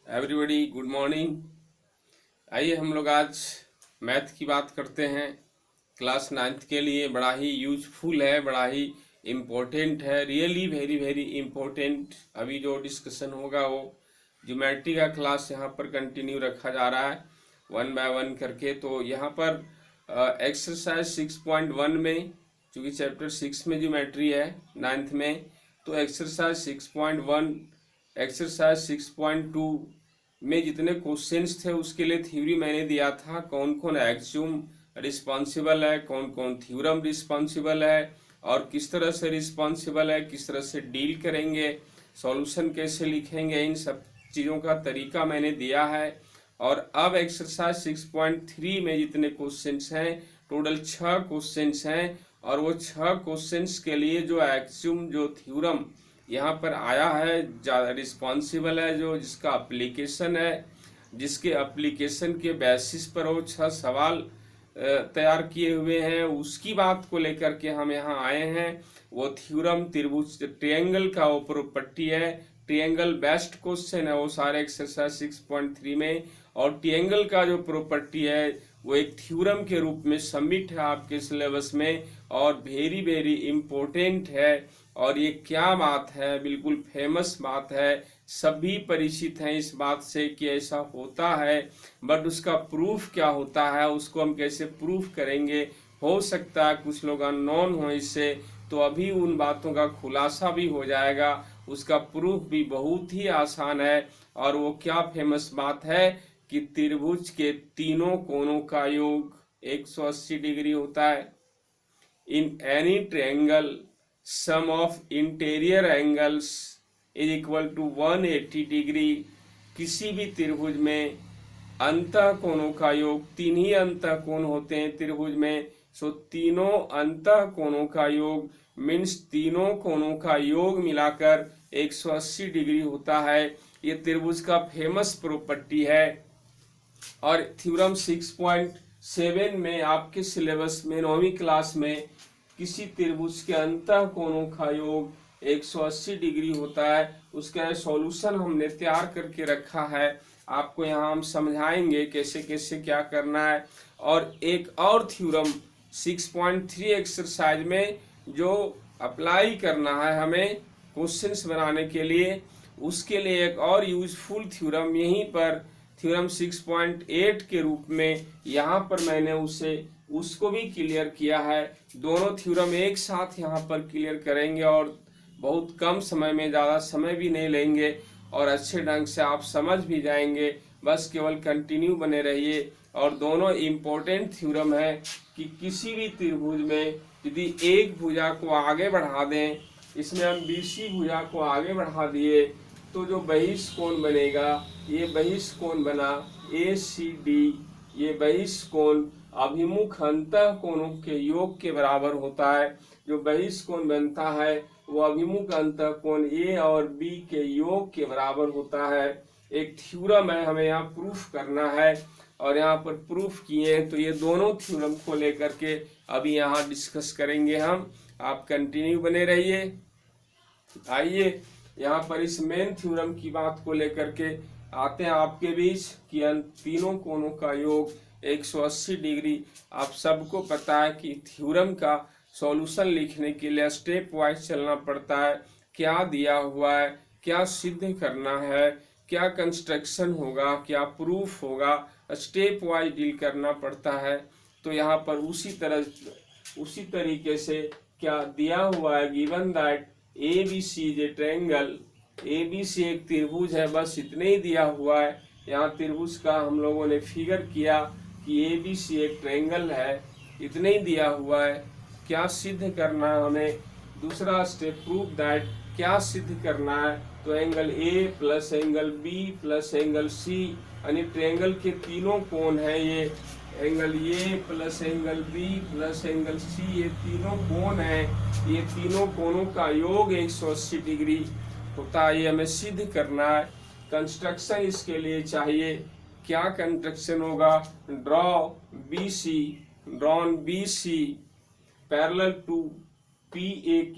Everybody good morning. आइए हम लोग आज मैथ की बात करते हैं। क्लास 9th के लिए बड़ा ही यूजफुल है, बड़ा ही इम्पोर्टेंट है, रियली वेरी वेरी इम्पोर्टेंट। अभी जो डिस्कशन होगा वो ज्योमेट्री का क्लास यहाँ पर कंटिन्यू रखा जा रहा है 1 बाय 1 करके। तो यहाँ पर एक्सरसाइज 6.1 में, चूँकि चैप्टर 6 में ज्योमेट्री है 9th में, तो एक्सरसाइज 6.1 एक्सरसाइज 6.2 में जितने क्वेश्चंस थे उसके लिए थ्योरी मैंने दिया था, कौन कौन एक्सियोम रिस्पॉन्सिबल है, कौन कौन थ्योरम रिस्पॉन्सिबल है और किस तरह से रिस्पॉन्सिबल है, किस तरह से डील करेंगे, सॉल्यूशन कैसे लिखेंगे, इन सब चीज़ों का तरीका मैंने दिया है। और अब एक्सरसाइज 6.3 में जितने क्वेश्चंस हैं, टोटल 6 क्वेश्चंस हैं, और वो 6 क्वेश्चंस के लिए जो एक्सियोम, जो थ्योरम यहाँ पर आया है, रिस्पॉन्सिबल है, जो जिसका एप्लीकेशन है, जिसके एप्लीकेशन के बेसिस पर वो 6 सवाल तैयार किए हुए हैं, उसकी बात को लेकर के हम यहाँ आए हैं। वो थ्योरम त्रिभुज ट्रायंगल का वो प्रॉपर्टी है, ट्रायंगल बेस्ट क्वेश्चन है वो सारे एक्सरसाइज 6.3 में। और ट्रायंगल का जो प्रॉपर्टी है वो एक थ्योरम के रूप में सबमिट है आपके सिलेबस में, और वेरी वेरी इम्पोर्टेंट है। और ये क्या बात है, बिल्कुल फेमस बात है, सभी परिचित हैं इस बात से कि ऐसा होता है, बट उसका प्रूफ क्या होता है, उसको हम कैसे प्रूफ करेंगे। हो सकता है कुछ लोग अननोन हो इससे, तो अभी उन बातों का खुलासा भी हो जाएगा। उसका प्रूफ भी बहुत ही आसान है। और वो क्या फेमस बात है कि त्रिभुज के तीनों कोणों का योग 180 डिग्री होता है। In any triangle sum of interior angles is equal to 180 degree. किसी भी त्रिभुज में अंतः कोणों का योग, तीन ही अंतः कोण होते हैं त्रिभुज में, सो तीनों अंतः कोणों का योग मीन्स तीनों कोणों का योग मिलाकर 180 डिग्री होता है। ये त्रिभुज का फेमस प्रॉपर्टी है। और थ्योरम 6.7 में आपके सिलेबस में 9वीं क्लास में किसी त्रिभुज के अंतः कोणों का योग 180 डिग्री होता है, उसका सॉल्यूशन हमने तैयार करके रखा है। आपको यहाँ हम समझाएंगे कैसे कैसे क्या करना है। और एक और थ्योरम 6.3 एक्सरसाइज में जो अप्लाई करना है हमें क्वेश्चंस बनाने के लिए, उसके लिए एक और यूजफुल थ्योरम यहीं पर थ्योरम 6.8 के रूप में यहाँ पर मैंने उसको भी क्लियर किया है। दोनों थ्योरम एक साथ यहाँ पर क्लियर करेंगे और बहुत कम समय में, ज़्यादा समय भी नहीं लेंगे और अच्छे ढंग से आप समझ भी जाएंगे। बस केवल कंटिन्यू बने रहिए। और दोनों इम्पोर्टेंट थ्योरम है कि किसी भी त्रिभुज में यदि एक भुजा को आगे बढ़ा दें, इसमें हम बीसी भुजा को आगे बढ़ा दिए, तो जो बहिष्कोण बनेगा, ये बहिष्कोण बना ACD, ये बहिष्कोण अभिमुख अंतः कोणों के योग के बराबर होता है। जो बहिष्कोण बनता है वो अभिमुख अंतः कोण A और B के योग के बराबर होता है। एक थ्योरम है, हमें यहाँ प्रूफ करना है और यहाँ पर प्रूफ किए हैं। तो ये दोनों थ्योरम को लेकर के अभी यहाँ डिस्कस करेंगे हम। आप कंटिन्यू बने रहिए। आइए यहाँ पर इस मेन थ्योरम की बात को लेकर के आते हैं आपके बीच कि तीनों कोणों का योग 180 डिग्री। आप सबको पता है कि थ्योरम का सॉल्यूशन लिखने के लिए स्टेप वाइज चलना पड़ता है। क्या दिया हुआ है, क्या सिद्ध करना है, क्या कंस्ट्रक्शन होगा, क्या प्रूफ होगा, स्टेप वाइज डील करना पड़ता है। तो यहाँ पर उसी तरीके से क्या दिया हुआ है, given that ABC is a triangle. ABC एक त्रिभुज है, बस इतने ही दिया हुआ है। यहाँ त्रिभुज का हम लोगों ने फिगर किया कि ABC एक ट्रायंगल है, इतने ही दिया हुआ है। क्या सिद्ध करना है हमें, दूसरा स्टेप प्रूव दैट, क्या सिद्ध करना है, तो angle A plus angle B plus angle C, यानी ट्रायंगल के तीनों कोण है, ये angle A plus angle B plus angle C, ये तीनों कोण है, ये तीनों कोणों का योग 180 डिग्री होता है। ये हमें सिद्ध करना है। कंस्ट्रक्शन इसके लिए चाहिए। क्या कंस्ट्रक्शन होगा, drawn BC parallel to PAQ,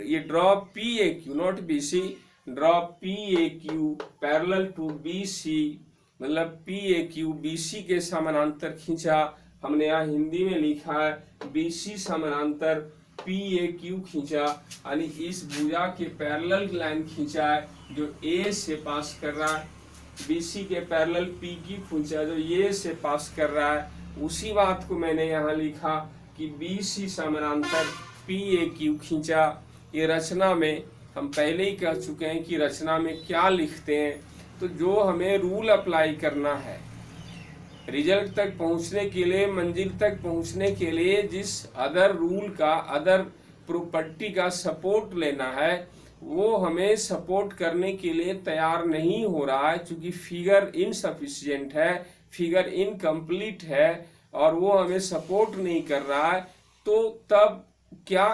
ये draw PAQ not BC, draw P A Q parallel to B C, मतलब P A Q B C के समानांतर खींचा। हमने यहाँ हिंदी में लिखा है बी सी समानांतर पी ए क्यू खींचा, यानी इस भुजा के पैरेलल लाइन खींचा है जो ए से पास कर रहा है। बी सी के पैरेलल पी क्यू खींचा जो ए से पास कर रहा है। उसी बात को मैंने यहाँ लिखा कि बी सी समानांतर पी ए क्यू खींचा। ये रचना में हम पहले ही कह चुके हैं कि रचना में क्या लिखते हैं। तो जो हमें रूल अप्लाई करना है रिजल्ट तक पहुंचने के लिए, मंजिल तक पहुंचने के लिए, जिस अदर रूल का, अदर प्रॉपर्टी का सपोर्ट लेना है, वो हमें सपोर्ट करने के लिए तैयार नहीं हो रहा है, क्योंकि फिगर इनसफिशिएंट है, फिगर इनकम्प्लीट है और वो हमें सपोर्ट नहीं कर रहा है। तो तब क्या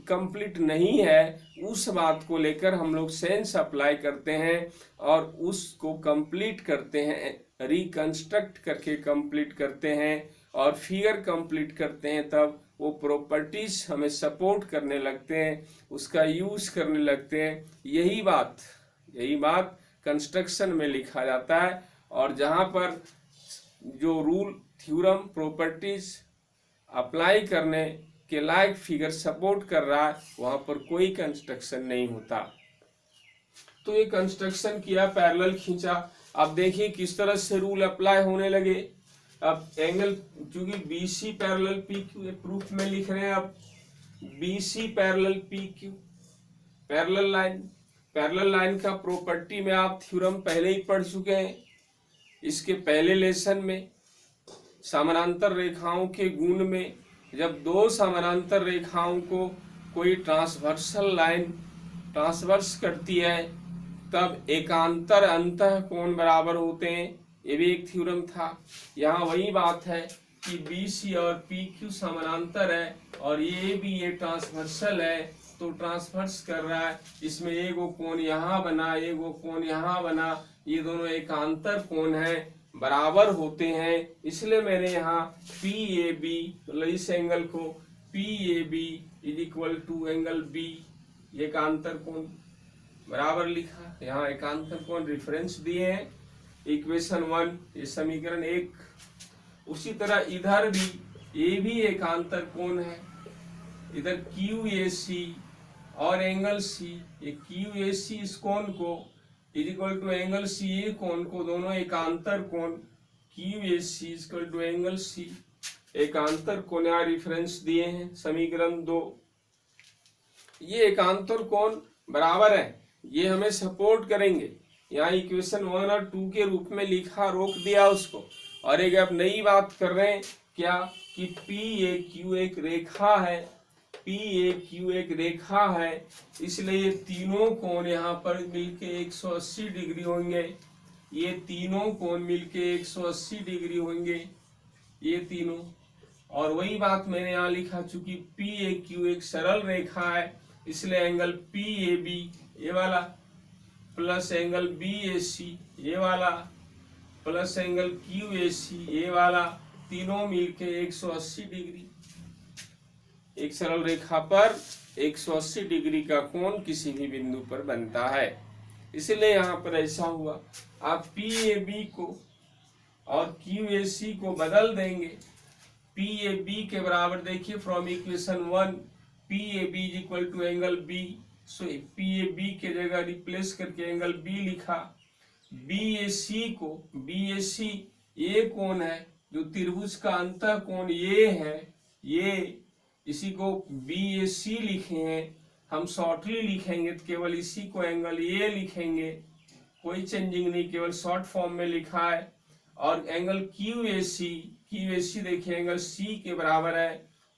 कंप्लीट नहीं है, उस बात को लेकर हम लोग सेंस अप्लाई करते हैं और उसको कंप्लीट करते हैं, रिकंस्ट्रक्ट करके कंप्लीट करते हैं और फिगर कंप्लीट करते हैं। तब वो प्रॉपर्टीज हमें सपोर्ट करने लगते हैं, उसका यूज करने लगते हैं। यही बात कंस्ट्रक्शन में लिखा जाता है। और जहाँ पर जो रूल, थ्योरम, प्रॉपर्टीज अप्लाई करने के लायक फिगर सपोर्ट कर रहा है, वहां पर कोई कंस्ट्रक्शन नहीं होता। तो ये कंस्ट्रक्शन किया, पैरेलल खींचा। अब देखिए किस तरह से रूल अप्लाई होने लगे। अब एंगल, चूंकि B C parallel P Q, proof में लिख रहे हैं। अब B C parallel P Q, parallel line का प्रॉपर्टी में आप थ्योरम पहले ही पढ़ चुके हैं। इसके पहले लेसन में समानांतर रेखाओं के गुण में, जब दो समानांतर रेखाओं को कोई ट्रांसवर्सल लाइन ट्रांसवर्स करती है, तब एकांतर अंतः कोण बराबर होते हैं। ये भी एक थ्योरम था। यहाँ वही बात है कि बी सी और पी क्यू समानांतर है और ये भी ये ट्रांसवर्सल है, तो ट्रांसवर्स कर रहा है। इसमें एक वो कोण यहाँ बना, एक वो कोण यहाँ बना, ये दोनों एकांतर कोण है, बराबर होते हैं। इसलिए मैंने यहाँ पी ए बी, मतलब इस एंगल को P A B is equal to angle B, एकांतर कोण बराबर लिखा। यहाँ एकांतर कोण रेफरेंस दिए हैं, इक्वेशन 1, ये समीकरण 1। उसी तरह इधर भी, ये भी एकांतर कोण है। इधर क्यू ए सी और एंगल सी, ये क्यू ए सी इस कोण को is equal to angle C, ये कोण को, दोनों एकांतर कोण Q A C is equal to angle C, एकांतर कोण यहाँ रेफरेंस दिए हैं, समीकरण 2। ये एकांतर कोण बराबर है, ये हमें सपोर्ट करेंगे। यहाँ इक्वेशन 1 और 2 के रूप में लिखा, रोक दिया उसको। और एक अब नई बात कर रहे हैं क्या, कि पी ए क्यू एक रेखा है, पी ए क्यू एक रेखा है, इसलिए ये तीनों कोण यहाँ पर मिलके 180 डिग्री होंगे। ये तीनों कोण मिलके 180 डिग्री होंगे, ये तीनों। और वही बात मैंने यहाँ लिखा, चूंकि पी ए क्यू एक सरल रेखा है, इसलिए एंगल पी ए बी ये वाला प्लस एंगल बी ए सी ये वाला प्लस एंगल क्यू ए सी ये वाला, तीनों मिलके 180 डिग्री। एक सरल रेखा पर 180 डिग्री का कोण किसी भी बिंदु पर बनता है, इसलिए यहाँ पर ऐसा हुआ। आप पी ए बी को और क्यू ए सी को बदल देंगे। पी ए बी के बराबर देखिए from equation 1, P A B is equal to angle B. So P A B के जगह रिप्लेस करके एंगल बी लिखा। बी ए सी को, बी ए सी ये कोण है जो त्रिभुज का अंतः कोण ये है, ये, इसी को बी ए सी लिखे हैं। हम शॉर्टली लिखेंगे तो केवल इसी को एंगल ये लिखेंगे, कोई चेंजिंग नहीं, केवल शॉर्ट फॉर्म में लिखा है। और एंगल क्यू ए सी देखिए एंगल सी के बराबर है,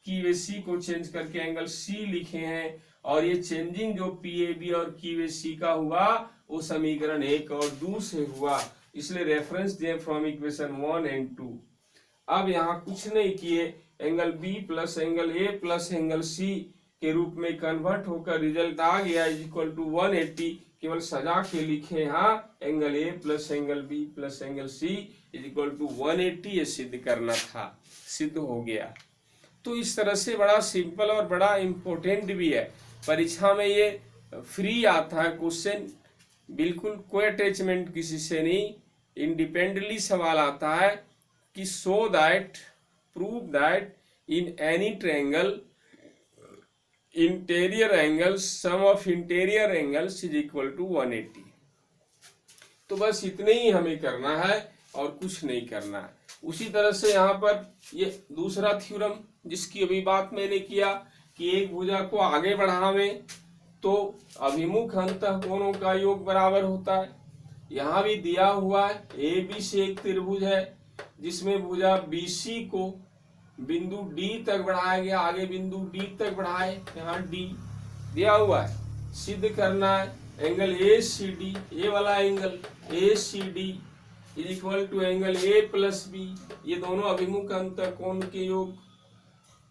क्यू ए सी को चेंज करके एंगल सी लिखे हैं। और ये चेंजिंग जो पी ए बी और क्यू ए सी का हुआ वो समीकरण 1 और 2 से हुआ, इसलिए रेफरेंस दिए फ्रॉम इक्वेशन 1 एंड 2। अब यहाँ कुछ नहीं किए, angle B plus angle A plus angle C के रूप में कन्वर्ट होकर रिजल्ट आ गया इज इक्वल टू 180। केवल सजा के लिखे यहाँ angle A plus angle B plus angle C is equal to 180, ये सिद्ध करना था, सिद्ध हो गया। तो इस तरह से बड़ा सिंपल और बड़ा इम्पोर्टेंट भी है, परीक्षा में ये फ्री आता है क्वेश्चन, बिल्कुल कोई अटैचमेंट किसी से नहीं, इंडिपेंडेंटली सवाल आता है कि show that, prove that in any triangle interior angles sum of interior angles is equal to 180। तो बस इतने ही हमें करना है और कुछ नहीं करना है। उसी तरह से यहाँ पर ये दूसरा थ्योरम जिसकी अभी बात मैंने किया कि एक भुजा को आगे बढ़ावे तो अभिमुख अंतःकोणों का योग बराबर होता है। यहाँ भी दिया हुआ है ए बी से एक त्रिभुज है जिसमें भुजा BC को बिंदु D तक बढ़ाया गया, आगे बिंदु D तक बढ़ाए, यहाँ D दिया हुआ है। सिद्ध करना है एंगल ACD, ये वाला angle ACD is equal to angle A plus B, ये दोनों अभिमुख अंतःकोण के योग।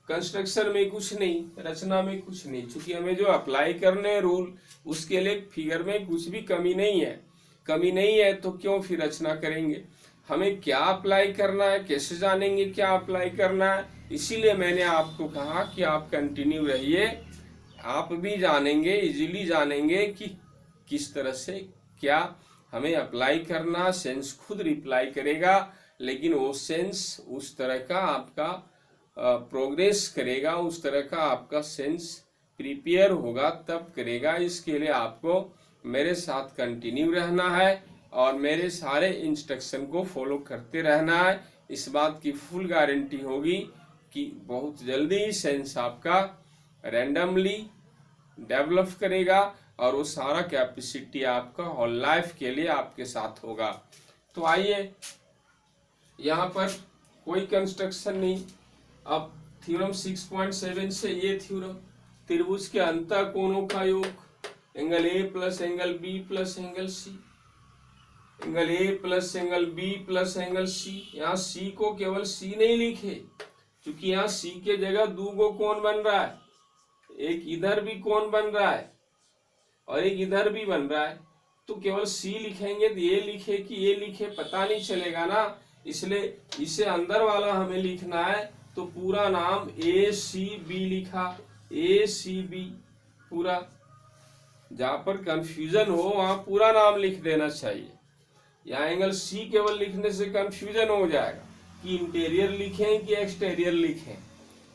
कंस्ट्रक्शन में कुछ नहीं, रचना में कुछ नहीं, क्योंकि हमें जो अप्लाई करने हैं रूल उसके लिए फिगर में कुछ भी कमी नहीं है। कमी नहीं है तो क्यों फिर रचना करेंगे। हमें क्या अप्लाई करना है, कैसे जानेंगे क्या अप्लाई करना है, इसीलिए मैंने आपको कहा कि आप कंटिन्यू रहिए, आप भी जानेंगे, इजीली जानेंगे कि किस तरह से क्या हमें अप्लाई करना। सेंस खुद रिप्लाई करेगा, लेकिन वो सेंस उस तरह का आपका प्रोग्रेस करेगा, उस तरह का आपका सेंस प्रिपेयर होगा तब करेगा। इसके लिए आपको मेरे साथ कंटिन्यू रहना है और मेरे सारे इंस्ट्रक्शन को फॉलो करते रहना है। इस बात की फुल गारंटी होगी कि बहुत जल्दी ही सेंस आपका रैंडमली डेवलप करेगा और वो सारा कैपेसिटी आपका होल लाइफ के लिए आपके साथ होगा। तो आइए, यहाँ पर कोई कंस्ट्रक्शन नहीं। अब थ्योरम 6.7 से ये थ्योरम, त्रिभुज के अंतःकोणों का योग, angle A plus angle B plus angle C, angle A plus angle B plus angle C। यहाँ C को केवल C नहीं लिखे, क्योंकि यहाँ C के जगह दो गो कोण बन रहा है, एक इधर भी कोण बन रहा है और एक इधर भी बन रहा है। तो केवल C लिखेंगे तो ये लिखे कि ये लिखे पता नहीं चलेगा ना, इसलिए इसे अंदर वाला हमें लिखना है। तो पूरा नाम ACB लिखा, ACB पूरा, जहां पर कंफ्यूजन हो वहां पूरा नाम लिख देना चाहिए। यहाँ एंगल C केवल लिखने से कंफ्यूजन हो जाएगा कि इंटीरियर लिखें कि एक्सटीरियर लिखें,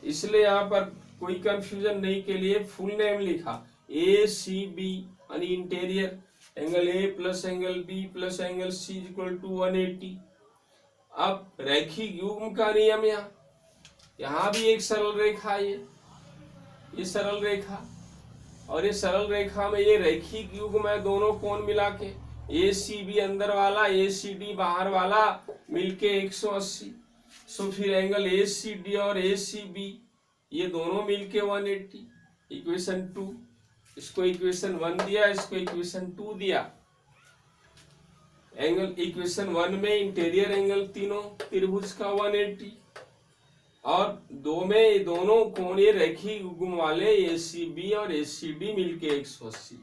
इसलिए यहाँ पर कोई कंफ्यूजन नहीं के लिए फुल नेम लिखा ACB यानी इंटीरियर, angle A plus angle B plus angle C equal to 180। अब रैखिक युग्म का नियम, यहाँ भी एक सरल रेखा है, ये सरल रेखा और ये सरल रेखा में ये रैखिक युग्म है, दोनों कोण मिला के ACB अंदर वाला ACD बाहर वाला मिलके 180। सो फिर एंगल ACD और ACB ये दोनों मिलके 180। इक्वेशन 2, इसको इक्वेशन 1 दिया, इसको इक्वेशन 2 दिया। एंगल इक्वेशन 1 में इंटीरियर एंगल तीनों त्रिभुज का 180 और दो में दोनों कोण ये रैखिक युग्म वाले ACB और ACD मिलके 180।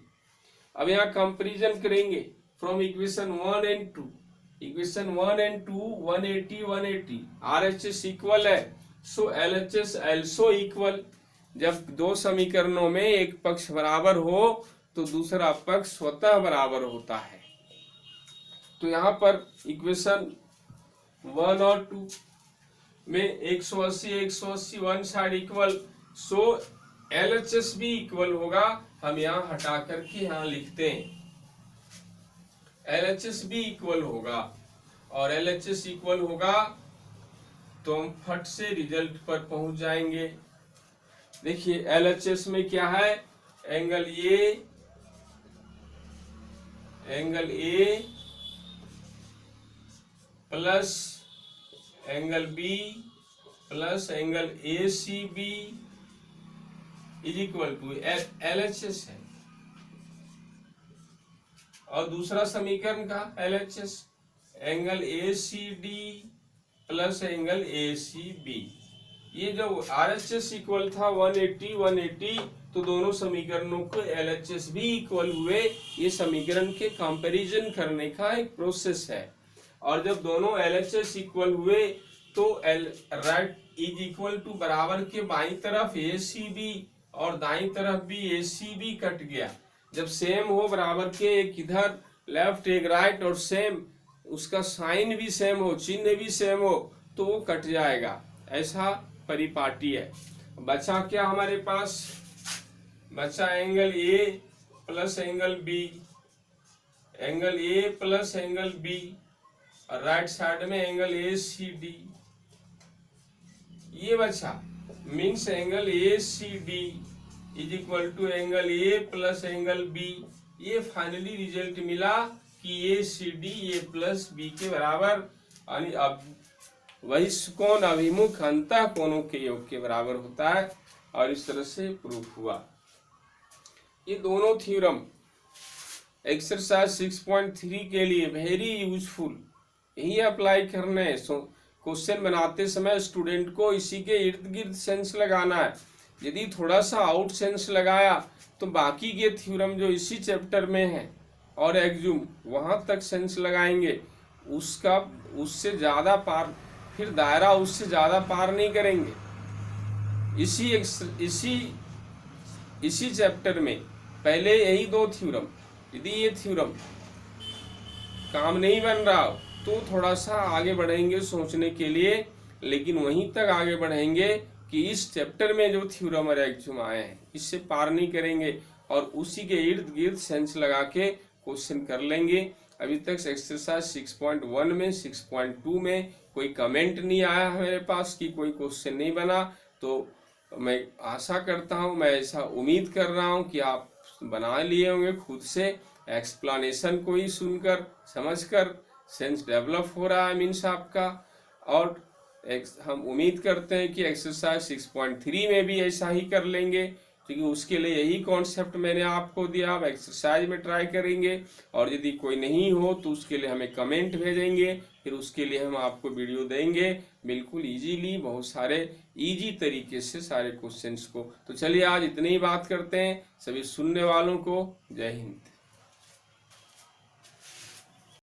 अब यहाँ कंपैरिजन करेंगे from equation 1 and 2। Equation 1 and 2 180 180 RHS equal है, सो LHS also इक्वल। जब दो समीकरणों में एक पक्ष बराबर हो तो दूसरा पक्ष स्वतः बराबर होता है। तो यहाँ पर इक्वेशन 1 और 2 में 180 180 वन साइड इक्वल, सो LHS भी इक्वल होगा। हम यहाँ हटा करके यहाँ लिखते हैं LHS भी इक्वल होगा, और LHS इक्वल होगा तो हम फट से रिजल्ट पर पहुंच जाएंगे। देखिए LHS में क्या है, angle A plus angle B plus angle ACB is equal to LHS है। और दूसरा समीकरण का LHS angle ACD plus angle ACB, ये जो RHS इक्वल था 180 180, तो दोनों समीकरणों को LHS भी इक्वल हुए। ये समीकरण के कंपैरिजन करने का एक प्रोसेस है। और जब दोनों LHS इक्वल हुए तो राइट इज इक्वल टू बराबर के बाईं तरफ ACB और दाईं तरफ भी ACB कट गया, जब सेम हो, बराबर के, एक इधर लेफ्ट एक राइट और सेम, उसका साइन भी सेम हो, चिन्ह भी सेम हो, तो वो कट जाएगा। ऐसा परिपाटी है। बचा क्या हमारे पास? बचा angle A plus angle B, angle A plus angle B, और राइट साइड में एंगल ए सी डी। ये बचा, means angle A C D is equal to angle A plus angle B. ये फाइनली रिजल्ट मिला कि A C D A plus B के बराबर, यानी अब बहिष्कोण अभिमुख अंतः कोणों के योग के बराबर होता है, और इस तरह से प्रूफ हुआ। ये दोनों थ्योरम एक्सरसाइज 6.3 के लिए वेरी यूजफुल, यही अप्लाई करना है। क्वेश्चन बनाते समय स्टूडेंट को इसी के इर्द गिर्द सेंस लगाना है। यदि थोड़ा सा आउट सेंस लगाया तो बाकी के थ्योरम जो इसी चैप्टर में है और एग्जूम वहां तक सेंस लगाएंगे, उसका उससे ज्यादा पार, फिर दायरा उससे ज्यादा पार नहीं करेंगे। इसी चैप्टर में पहले यही दो थ्योरम, यदि ये थ्योरम काम नहीं बन रहा हो तो थोड़ा सा आगे बढ़ेंगे सोचने के लिए, लेकिन वहीं तक आगे बढ़ेंगे कि इस चैप्टर में जो थ्योरम और एग्जूम आए हैं इससे पार नहीं करेंगे, और उसी के इर्द गिर्द सेंस लगा के क्वेश्चन कर लेंगे। अभी तक एक्सरसाइज 6.1 में 6.2 में कोई कमेंट नहीं आया है मेरे पास कि कोई क्वेश्चन नहीं बना, तो मैं आशा करता हूं, मैं ऐसा उम्मीद कर रहा हूं कि आप बना लिए होंगे खुद से। एक्सप्लेनेशन को ही सुनकर समझकर सेंस डेवलप हो रहा है मीन्स आपका, और हम उम्मीद करते हैं कि एक्सरसाइज 6.3 में भी ऐसा ही कर लेंगे, क्योंकि उसके लिए यही कॉन्सेप्ट मैंने आपको दिया। आप एक्सरसाइज में ट्राई करेंगे, और यदि कोई नहीं हो तो उसके लिए हमें कमेंट भेजेंगे, फिर उसके लिए हम आपको वीडियो देंगे बिल्कुल इजीली, बहुत सारे इजी तरीके से सारे क्वेश्चंस को। तो चलिए आज इतनी ही बात करते हैं। सभी सुनने वालों को जय हिंद।